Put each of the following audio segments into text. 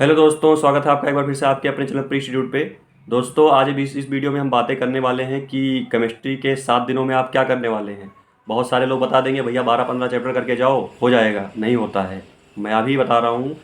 Hello दोस्तों, स्वागत है आपका एक बार फिर से आपके अपने चैनल प्री इंस्टीट्यूट पे। दोस्तों आज इस वीडियो में हम बातें करने वाले हैं कि केमिस्ट्री के 7 दिनों में आप क्या करने वाले हैं। बहुत सारे लोग बता देंगे भैया 12-15 चैप्टर करके जाओ हो जाएगा, नहीं होता है। मैं अभी बता रहा हूँ,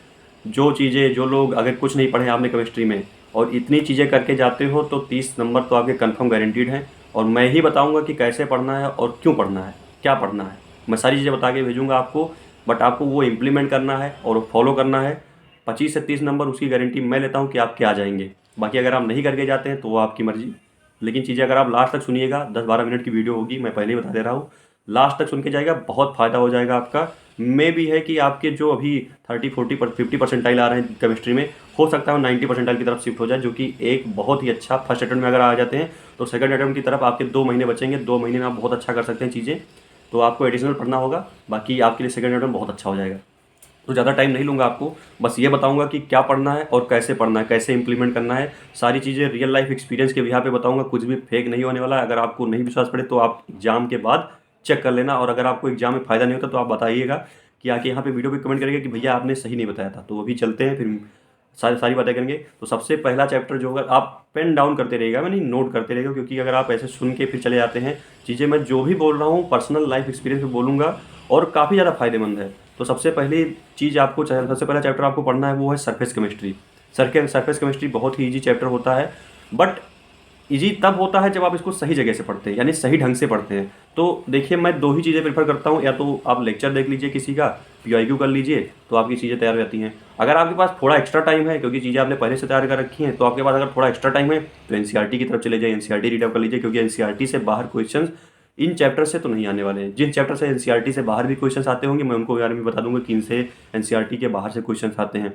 जो लोग अगर कुछ नहीं पढ़े आपने केमिस्ट्री में और इतनी चीज़ें करके जाते हो तो 30 नंबर तो आपके कन्फर्म गारंटीड हैं। और मैं ही बताऊँगा कि कैसे पढ़ना है और क्यों पढ़ना है, क्या पढ़ना है। मैं सारी चीज़ें बता के भेजूँगा आपको, बट आपको वो इम्प्लीमेंट करना है और फॉलो करना है। 25 से 30 नंबर उसकी गारंटी मैं लेता हूँ कि आपके आ जाएंगे। बाकी अगर आप नहीं करके जाते हैं तो वो आपकी मर्ज़ी। लेकिन चीज़ें अगर आप लास्ट तक सुनिएगा, 10-12 मिनट की वीडियो होगी, मैं पहले ही बता दे रहा हूँ। लास्ट तक सुन के जाएगा, बहुत फ़ायदा हो जाएगा आपका। मे भी है कि आपके जो अभी 30-40-50 परसेंटाइल आ रहे हैं केमिस्ट्री में, हो सकता है 90 परसेंटाइल की तरफ शिफ्ट हो जाए, जो कि एक बहुत ही अच्छा फर्स्ट अटेम्प्ट में अगर आ जाते हैं तो सेकंड अटेम्प्ट की तरफ आपके 2 महीने बचेंगे। 2 महीने में आप बहुत अच्छा कर सकते हैं चीज़ें। तो आपको एडिशनल पढ़ना होगा, बाकी आपके लिए सेकंड अटेम्प्ट बहुत अच्छा हो जाएगा। तो ज़्यादा टाइम नहीं लूँगा आपको, बस ये बताऊँगा कि क्या पढ़ना है और कैसे पढ़ना है, कैसे इंप्लीमेंट करना है। सारी चीज़ें रियल लाइफ एक्सपीरियंस के बिहाफ़ पे बताऊँगा, कुछ भी फेक नहीं होने वाला है। अगर आपको नहीं विश्वास पड़े तो आप एग्ज़ाम के बाद चेक कर लेना, और अगर आपको एग्ज़ाम में फ़ायदा नहीं होता तो आप बताइएगा कि आके यहाँ पे वीडियो पे कमेंट करिएगा कि भैया आपने सही नहीं बताया था। तो अभी चलते हैं, फिर सारी सारी बातें करेंगे। तो सबसे पहला चैप्टर जो होगा, आप पेन डाउन करते रहिएगा, मैंने नोट करते रहिएगा, क्योंकि अगर आप ऐसे सुन के फिर चले जाते हैं, चीज़ें मैं जो भी बोल रहा हूँ पर्सनल लाइफ एक्सपीरियंस पे बोलूँगा और काफ़ी ज़्यादा फ़ायदेमंद है। तो सबसे पहली चीज़ आपको, सबसे पहला चैप्टर आपको पढ़ना है वो है सरफेस केमिस्ट्री। सरफेस केमिस्ट्री बहुत ही ईजी चैप्टर होता है, बट ईजी तब होता है जब आप इसको सही जगह से पढ़ते हैं, यानी सही ढंग से पढ़ते हैं। तो देखिए, मैं दो ही चीज़ें प्रेफर करता हूँ, या तो आप लेक्चर देख लीजिए किसी का, PYQ कर लीजिए, तो आपकी चीज़ें तैयार हो जाती हैं। अगर आपके पास थोड़ा एक्स्ट्रा टाइम है, क्योंकि चीज़ें आपने पहले से तैयार कर रखी हैं, तो आपके पास अगर थोड़ा एक्स्ट्रा टाइम है तो NCERT की तरफ चले जाइए, NCERT रीड आउट कर लीजिए, क्योंकि NCERT से बाहर क्वेश्चन इन चैप्टर से तो नहीं आने वाले हैं। जिन चैप्टर से NCERT से बाहर भी क्वेश्चन आते होंगे, मैं उनको बारे में बता दूंगा कि इनसे NCERT के बाहर से क्वेश्चन आते हैं।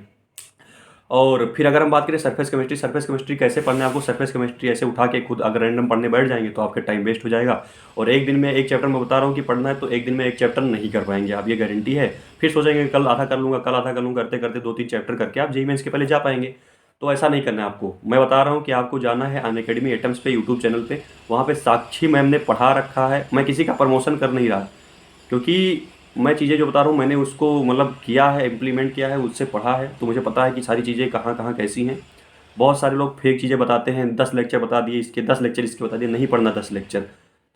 और फिर अगर हम बात करें सरफेस केमिस्ट्री कैसे पढ़ना है आपको, सरफेस केमिस्ट्री ऐसे उठा के खुद अगर रैंडम पढ़ने बैठ जाएंगे तो आपका टाइम वेस्ट हो जाएगा। और एक दिन में एक चैप्टर मैं बता रहा हूँ कि पढ़ना है, तो एक दिन में एक चैप्टर नहीं कर पाएंगे आप, ये गारंटी है। फिर सोचेंगे कल आधा कर लूँगा, कल आधा कर लूँगा, करते करते 2-3 चैप्टर करके आप JEE मेंस के पहले जा पाएंगे। तो ऐसा नहीं करना है आपको। मैं बता रहा हूँ कि आपको जाना है अनअकैडमी एटम्स पे, यूट्यूब चैनल पे। वहाँ पे साक्षी मैम ने पढ़ा रखा है। मैं किसी का प्रमोशन कर नहीं रहा, क्योंकि मैं चीज़ें जो बता रहा हूँ मैंने उसको मतलब किया है, इम्प्लीमेंट किया है, उससे पढ़ा है, तो मुझे पता है कि सारी चीज़ें कहाँ कहाँ कैसी हैं। बहुत सारे लोग फेक चीज़ें बताते हैं, 10 लेक्चर बता दिए इसके, 10 लेक्चर इसके बता दिए। नहीं पढ़ना 10 लेक्चर,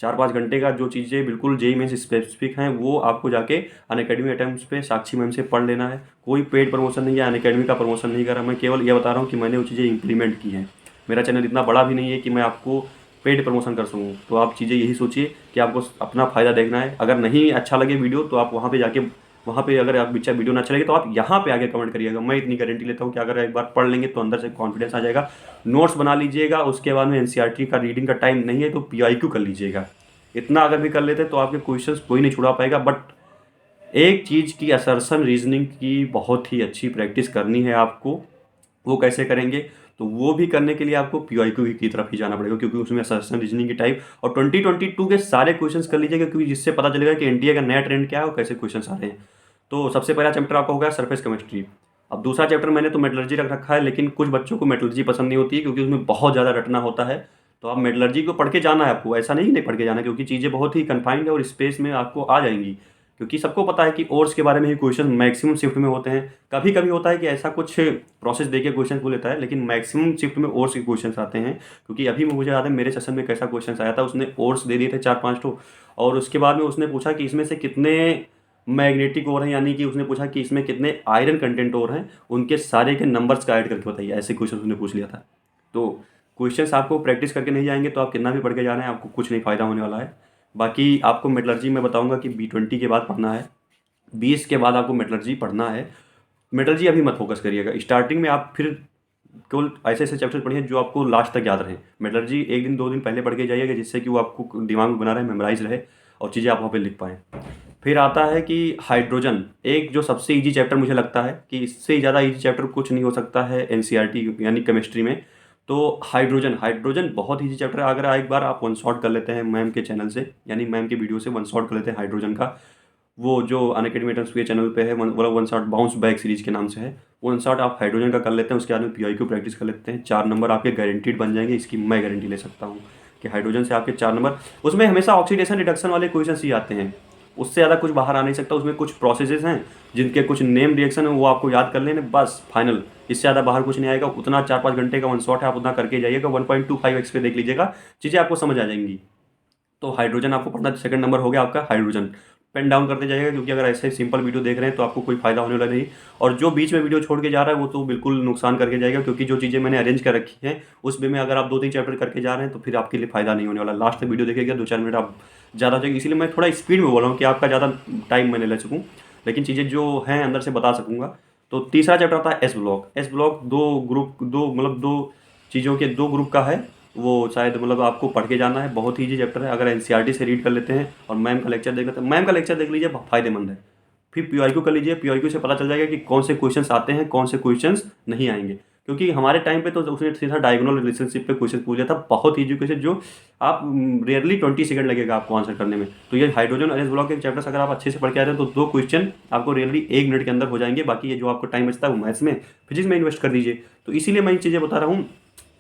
4-5 घंटे का जो चीज़ें बिल्कुल JEE मेंस स्पेसिफिक हैं, वो आपको जाके अनअकैडमी अटेम्प्ट्स पे साक्षी मैम से पढ़ लेना है। कोई पेड प्रमोशन नहीं है, अनअकैडमी का प्रमोशन नहीं कर रहा, मैं केवल ये बता रहा हूँ कि मैंने वो चीज़ें इंप्लीमेंट की हैं। मेरा चैनल इतना बड़ा भी नहीं है कि मैं आपको पेड प्रमोशन कर सकूँ। तो आप चीज़ें यही सोचिए कि आपको अपना फ़ायदा देखना है। अगर नहीं अच्छा लगे वीडियो तो आप वहाँ पे जाके, वहाँ पे अगर आप वीडियो ना अच्छा लगे तो आप यहाँ पे आके कमेंट करिएगा। मैं इतनी गारंटी लेता हूँ कि अगर एक बार पढ़ लेंगे तो अंदर से कॉन्फिडेंस आ जाएगा। नोट्स बना लीजिएगा, उसके बाद में NCERT का रीडिंग का टाइम नहीं है तो PYQ कर लीजिएगा। इतना अगर भी कर लेते तो आपके क्वेश्चंस कोई नहीं छुड़ा पाएगा। बट एक चीज़ की, असर्शन रीजनिंग की बहुत ही अच्छी प्रैक्टिस करनी है आपको। वो कैसे करेंगे, तो वो भी करने के लिए आपको PYQ की तरफ ही जाना पड़ेगा, क्योंकि उसमें असर्शन रीजनिंग की टाइप और 2022 के सारे क्वेश्चंस कर लीजिएगा, क्योंकि जिससे पता चलेगा कि NTA का नया ट्रेंड क्या है और कैसे क्वेश्चन आ रहे हैं। तो सबसे पहला चैप्टर आपका हो गया सरफेस केमिस्ट्री। अब दूसरा चैप्टर मैंने तो मेटलर्जी रख रखा है, लेकिन कुछ बच्चों को मेटलर्जी पसंद नहीं होती है, क्योंकि उसमें बहुत ज़्यादा रटना होता है। तो आप मेटलर्जी को पढ़ के जाना है आपको, ऐसा नहीं पढ़ के जाना, क्योंकि चीज़ें बहुत ही कन्फाइंड है और स्पेस में आपको आ जाएंगी। क्योंकि सबको पता है कि ओर्स के बारे में ही क्वेश्चन मैक्सिमम शिफ्ट में होते हैं। कभी कभी होता है कि ऐसा कुछ प्रोसेस देके क्वेश्चन को लेता है, लेकिन मैक्सिमम शिफ्ट में ओर्स के क्वेश्चन आते हैं। क्योंकि अभी मुझे याद है मेरे सेशन में कैसा क्वेश्चन आया था, उसने ओर्स दे दिए थे 4-5 तो, और उसके बाद में उसने पूछा कि इसमें से कितने मैग्नेटिक और हैं, यानी कि उसने पूछा कि इसमें कितने आयरन कंटेंट और हैं, उनके सारे के नंबर्स का ऐड करके बताइए। ऐसे क्वेश्चन उसने पूछ लिया था। तो क्वेश्चंस आपको प्रैक्टिस करके नहीं जाएंगे तो आप कितना भी पढ़ के जा रहे हैं, आपको कुछ नहीं फ़ायदा होने वाला है। बाकी आपको मेटलर्जी में बताऊंगा कि B20 के बाद पढ़ना है, 20 के बाद आपको मेटलर्जी पढ़ना है। मेटलर्जी अभी मत फोकस करिएगा, स्टार्टिंग में आप फिर केवल ऐसे ऐसे चैप्टर पढ़िए जो आपको लास्ट तक याद रहे। मेटलर्जी 1 दिन 2 दिन पहले पढ़ के जाइएगा, जिससे कि वो आपको दिमाग में बना रहे, मेमोराइज रहे और चीज़ें आप वहाँ पे लिख पाएँ। फिर आता है कि हाइड्रोजन, एक जो सबसे ईजी चैप्टर मुझे लगता है कि इससे ज़्यादा ईजी चैप्टर कुछ नहीं हो सकता है NCERT यानी केमिस्ट्री में। तो हाइड्रोजन बहुत ईजी चैप्टर है। अगर एक बार आप वन शॉट कर लेते हैं मैम के चैनल से, यानी मैम की वीडियो से वन शॉट कर लेते हैं हाइड्रोजन का, वो जो अनअकैडमी एटम्स के चैनल पे है, one shot bounce back series के नाम से है, वन शॉट आप हाइड्रोजन का कर लेते हैं, उसके बाद में PYQ प्रैक्टिस कर लेते हैं, 4 नंबर आपके गारंटीड बन जाएंगे। इसकी मैं गारंटी ले सकता हूँ कि हाइड्रोजन से आपके 4 नंबर। उसमें हमेशा ऑक्सीडेशन रिडक्शन वाले क्वेश्चन ही आते हैं, उससे ज़्यादा कुछ बाहर आ नहीं सकता। उसमें कुछ प्रोसेसेस हैं जिनके कुछ नेम रिएक्शन है, वो आपको याद कर लेने, बस फाइनल इससे ज़्यादा बाहर कुछ नहीं आएगा। उतना 4-5 घंटे का वन शॉट है, आप उतना करके जाइएगा। 1.25x पे देख लीजिएगा, चीज़ें आपको समझ आ जाएंगी। तो हाइड्रोजन आपको पढ़ना, सेकंड नंबर हो गया आपका हाइड्रोजन। पेन डाउन करते जाइएगा, क्योंकि अगर ऐसे सिंपल वीडियो देख रहे हैं तो आपको कोई फायदा होने वाला नहीं। और जो बीच में वीडियो छोड़ के जा रहा है वो तो बिल्कुल नुकसान करके जाएगा, क्योंकि जो चीज़ें मैंने अरेंज कर रखी हैं उस वे में अगर आप 2-3 चैप्टर करके जा रहे हैं तो फिर आपके लिए फायदा नहीं होने वाला। लास्ट तक वीडियो देखिएगा, 2-4 मिनट आप ज़्यादा हो जाएगी, इसलिए मैं थोड़ा स्पीड में बोल रहा हूँ कि आपका ज़्यादा टाइम मैंने ले सकूँ, लेकिन चीज़ें जो हैं अंदर से बता सकूँगा। तो तीसरा चैप्टर आता है एस ब्लॉक। एस ब्लॉक दो चीज़ों के दो ग्रुप का है। वो शायद मतलब आपको पढ़ के जाना है, बहुत ईजी चैप्टर है। अगर एनसीईआरटी से रीड कर लेते हैं और मैम का लेक्चर देख लेते हैं, मैम का लेक्चर देख लीजिए, फायदेमंद है। फिर पीआईक्यू कर लीजिए, पीआईक्यू से पता चल जाएगा कि कौन से क्वेश्चंस आते हैं, कौन से क्वेश्चंस नहीं आएंगे। क्योंकि हमारे टाइम पे तो उसने सीधा डायगोनल रिलेशनशिप पे क्वेश्चन पूछ लिया था, बहुत ईजी क्वेश्चन जो आप रेयरली 20 सेकंड लगेगा आपको आंसर करने में। तो ये हाइड्रोजन और एस ब्लॉक के चैप्टर्स अगर आप अच्छे से पढ़ के आ रहे हैं तो 2 क्वेश्चन आपको रेयरली 1 मिनट के अंदर हो जाएंगे। बाकी ये जो आपको टाइम बचता है वो मैथ्स में, फिजिक्स में इन्वेस्ट कर दीजिए। तो इसीलिए मैं ये चीज़ें बता रहा हूँ।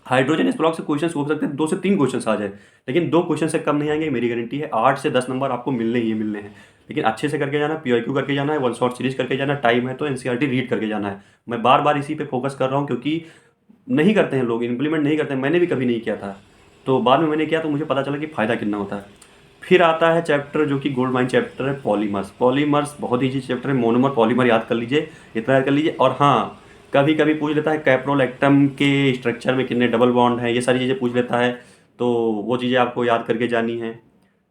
हाइड्रोजन इस ब्लॉक से क्वेश्चन हो सकते हैं 2 से 3 क्वेश्चन आ जाए, लेकिन 2 क्वेश्चन से कम नहीं आएंगे, मेरी गारंटी है। 8 से 10 नंबर आपको मिलने ही मिलने हैं। लेकिन अच्छे से करके जाना, पीआईक्यू करके जाना है, वन शॉट सीरीज करके जाना है, टाइम है तो एनसीईआरटी रीड करके जाना है। मैं बार बार इसी पे फोकस कर रहा हूँ, क्योंकि नहीं करते हैं लोग, इंप्लीमेंट नहीं करते हैं। मैंने भी कभी नहीं किया था, तो बाद में मैंने किया तो मुझे पता चला कि फ़ायदा कितना होता है। फिर आता है चैप्टर जो कि गोल्ड माइन चैप्टर है, पॉलीमर्स। पॉलीमर्स बहुत ईजी चैप्टर है, मोनोमर पॉलीमर याद कर लीजिए, इतना याद कर लीजिए। और हाँ, कभी कभी पूछ लेता है कैप्रोलैक्टम के स्ट्रक्चर में कितने डबल बॉन्ड हैं, ये सारी चीज़ें पूछ लेता है। तो वो चीज़ें आपको याद करके जानी है।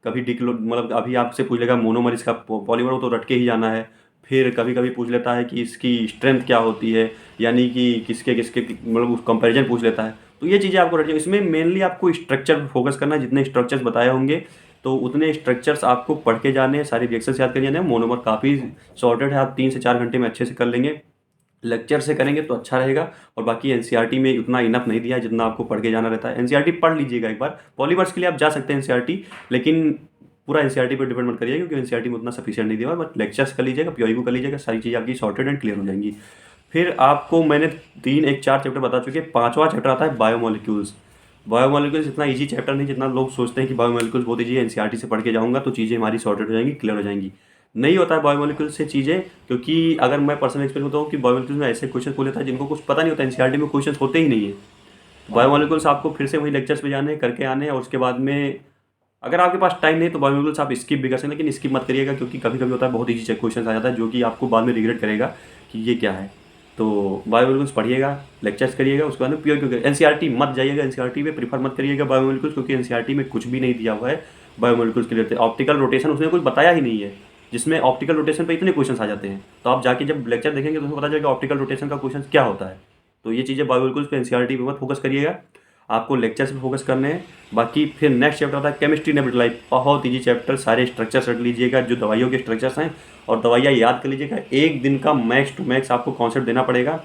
कभी डिक्लो मतलब अभी आपसे पूछ लेगा मोनोमर इसका पॉलीमर, वो तो रट के ही जाना है। फिर कभी कभी पूछ लेता है कि इसकी स्ट्रेंथ क्या होती है, यानी कि किसके किसके मतलब कंपैरिजन पूछ लेता है। तो ये चीज़ें आपको रट, इसमें मेनली आपको स्ट्रक्चर पर फोकस करना है। जितने स्ट्रक्चर्स बताए होंगे तो उतने स्ट्रक्चर्स आपको पढ़ के जाने हैं, सारी रिएक्शंस याद कर जाने हैं। मोनोमर काफ़ी सॉर्टेड है, आप 3 से 4 घंटे में अच्छे से कर लेंगे। लेक्चर से करेंगे तो अच्छा रहेगा। और बाकी एनसीईआरटी में उतना इनफ नहीं दिया है जितना आपको पढ़ के जाना रहता है। एनसीईआरटी पढ़ लीजिएगा एक बार, पॉलीमर्स के लिए आप जा सकते हैं एनसीईआरटी, लेकिन पूरा एनसीईआरटी पर डिपेंड मत करिए, क्योंकि एनसीईआरटी में उतना सफिशिएंट नहीं दिया हुआ है। बट लेक्चर्स कर लीजिएगा, पीआईक्यू कर लीजिएगा, सारी चीज़ें आपकी सॉर्टेड एंड क्लियर हो जाएंगी। फिर आपको मैंने 4 चैप्टर बता चुके हैं। 5वां चैप्टर आता है बायोमोलिक्यूल्स। बायोमोलिक्यूल्स इतना ईजी चैप्टर नहीं जितना लोग सोचते हैं कि बायोमोलिक्यूल्स बहुत ईजी है, एनसीईआरटी से पढ़ के जाऊँगा तो चीज़ें हमारी सॉर्टेड हो जाएंगी, क्लियर हो जाएंगी। नहीं होता है बायोमोलिक्यूल से चीज़ें, क्योंकि अगर मैं पर्सनल एक्सपीरियंस बताऊँ कि बायोमोलिक्यूल्स में ऐसे क्वेश्चन पूछ लेता है जिनको कुछ पता नहीं होता, एनसीईआरटी में क्वेश्चन होते ही नहीं है। बायोमोलिक्यूल्स आपको फिर से वही लेक्चर्स पे जाने करके आने हैं, और उसके बाद में अगर आपके पास टाइम नहीं तो बायोमोलिक्यूल्स आप स्किप भी कर सकते हैं, लेकिन स्किप मत करिएगा, क्योंकि कभी कभी होता है बहुत ईजी क्वेश्चन आ जाता है जो कि आपको बाद में रिग्रेट करेगा कि ये क्या है। तो बायोमोलिक्यूल्स पढ़िएगा, लेक्चर्स करिएगा, उसके बाद में प्योर क्योंकि एनसीईआरटी मत जाइएगा, एनसीईआरटी पे प्रीफर मत करिएगा बायोमोलिक्यूल्स, क्योंकि एनसीईआरटी में कुछ भी नहीं दिया हुआ है बायोमोलिक्यूल्स के लिए। ऑप्टिकल रोटेशन उसने कुछ बताया ही नहीं है, जिसमें ऑप्टिकल रोटेशन पे इतने क्वेश्चन आ जाते हैं। तो आप जाके जब लेक्चर देखेंगे तो उसमें पता चलेगा ऑप्टिकल रोटेशन का क्वेश्चन क्या होता है। तो ये चीज़ें बायोमोलिक्यूल्स पे एनसीईआरटी पे मत फोकस करिएगा, आपको लेक्चर्स पे फोकस करने हैं। बाकी फिर नेक्स्ट चैप्टर आता है केमिस्ट्री नेबुलाइज। बहुत ईजी चैप्टर, सारे स्ट्रक्चर्स रख लीजिएगा जो दवाइयों के स्ट्रक्चर्स हैं, और दवाइयाँ याद कर लीजिएगा। 1 दिन का मैक्स टू मैक्स आपको कॉन्सेप्ट देना पड़ेगा,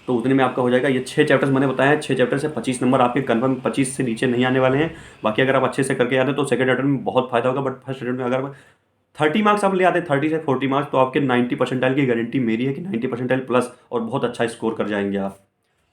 तो उतने में आपका हो जाएगा। ये 6 चैप्टर्स मैंने बताया हैं, 6 चैप्टर से 25 नंबर आपके कन्फर्म, 25 से नीचे नहीं आने वाले हैं। बाकी अगर आप अच्छे से करके आते हैं तो सेकंड अटेम्प्ट में बहुत फायदा होगा, बट फर्स्ट अटेम्प्ट में अगर 30 मार्क्स आप ले आते हैं, 30 से 40 मार्क्स, तो आपके 90 परसेंटाइल की गारंटी मेरी है कि 90 परसेंटाइल प्लस और बहुत अच्छा स्कोर कर जाएंगे आप।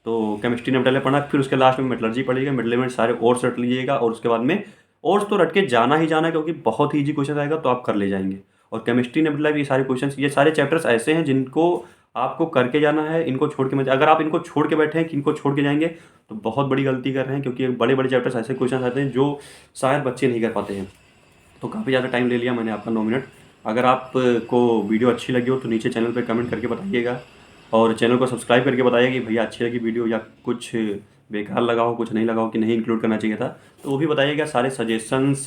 तो केमिस्ट्री ने पहले पढ़ना, फिर उसके लास्ट में मेटलर्जी पढ़िएगा। मेटलर्जी में सारे ओर्स रट लीजिएगा, और उसके बाद में ओर्स तो रट के जाना ही जाना है, क्योंकि बहुत ही ईजी क्वेश्चन आएगा तो आप कर ले जाएंगे। और केमिस्ट्री ने मतलब ये सारे क्वेश्चन, ये सारे चैप्टर्स ऐसे हैं जिनको आपको करके जाना है। इनको छोड़ के मत, अगर आप इनको छोड़ के बैठे हैं कि इनको छोड़ के जाएंगे तो बहुत बड़ी गलती कर रहे हैं, क्योंकि बड़े बड़े चैप्टर्स ऐसे क्वेश्चन आते हैं जो शायद बच्चे नहीं कर पाते हैं। तो काफ़ी ज़्यादा टाइम ले लिया मैंने आपका, 9 मिनट। अगर आपको वीडियो अच्छी लगी हो तो नीचे चैनल पे कमेंट करके बताइएगा, और चैनल को सब्सक्राइब करके बताइएगा कि भैया अच्छी लगी वीडियो, या कुछ बेकार लगा हो, कुछ नहीं लगा हो कि नहीं इंक्लूड करना चाहिए था, तो वो भी बताइएगा। सारे सजेशंस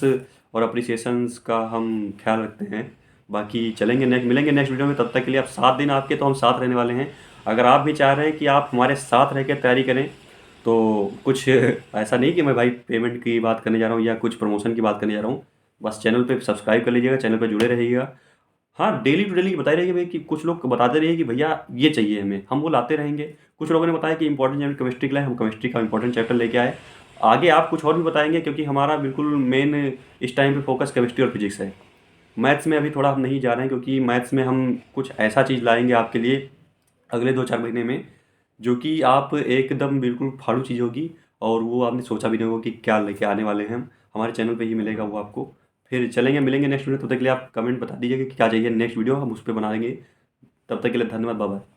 और अप्रिसिएशंस का हम ख्याल रखते हैं। बाकी चलेंगे मिलेंगे नेक्स्ट वीडियो में, तब तक के लिए आप 7 दिन आपके, तो हम साथ रहने वाले हैं। अगर आप भी चाह रहे हैं कि आप हमारे साथ रह के तैयारी करें, तो कुछ ऐसा नहीं कि मैं भाई पेमेंट की बात करने जा रहा हूँ या कुछ प्रमोशन की बात करने जा रहा हूँ। बस चैनल पे सब्सक्राइब कर लीजिएगा, चैनल पे जुड़े रहिएगा। हाँ, डेली टू डेली बताए रहिए भाई, कि कुछ लोग बताते रहिए कि भैया ये चाहिए हमें, हम वो लाते रहेंगे। कुछ लोगों ने बताया कि इंपॉर्टेंट चैप्टर केमिस्ट्री का है, हम केमिस्ट्री का इंपॉर्टेंट चैप्टर लेके आए। आगे आप कुछ और भी बताएंगे, क्योंकि हमारा बिल्कुल मेन इस टाइम पे फोकस केमिस्ट्री और फिजिक्स है। मैथ्स में अभी थोड़ा हम नहीं जा रहे हैं, क्योंकि मैथ्स में हम कुछ ऐसा चीज़ लाएंगे आपके लिए अगले 2-4 महीने में, जो कि आप एकदम बिल्कुल फाड़ू चीज़ होगी, और वो आपने सोचा भी नहीं होगा कि क्या लेके आने वाले हैं हम। हमारे चैनल पे ही मिलेगा वो आपको। फिर चलेंगे मिलेंगे नेक्स्ट वीडियो, तब तक के लिए आप कमेंट बता दीजिए कि क्या चाहिए नेक्स्ट वीडियो, हम उस पर बनाएंगे। तब तक के लिए धन्यवाद, बाय बाय।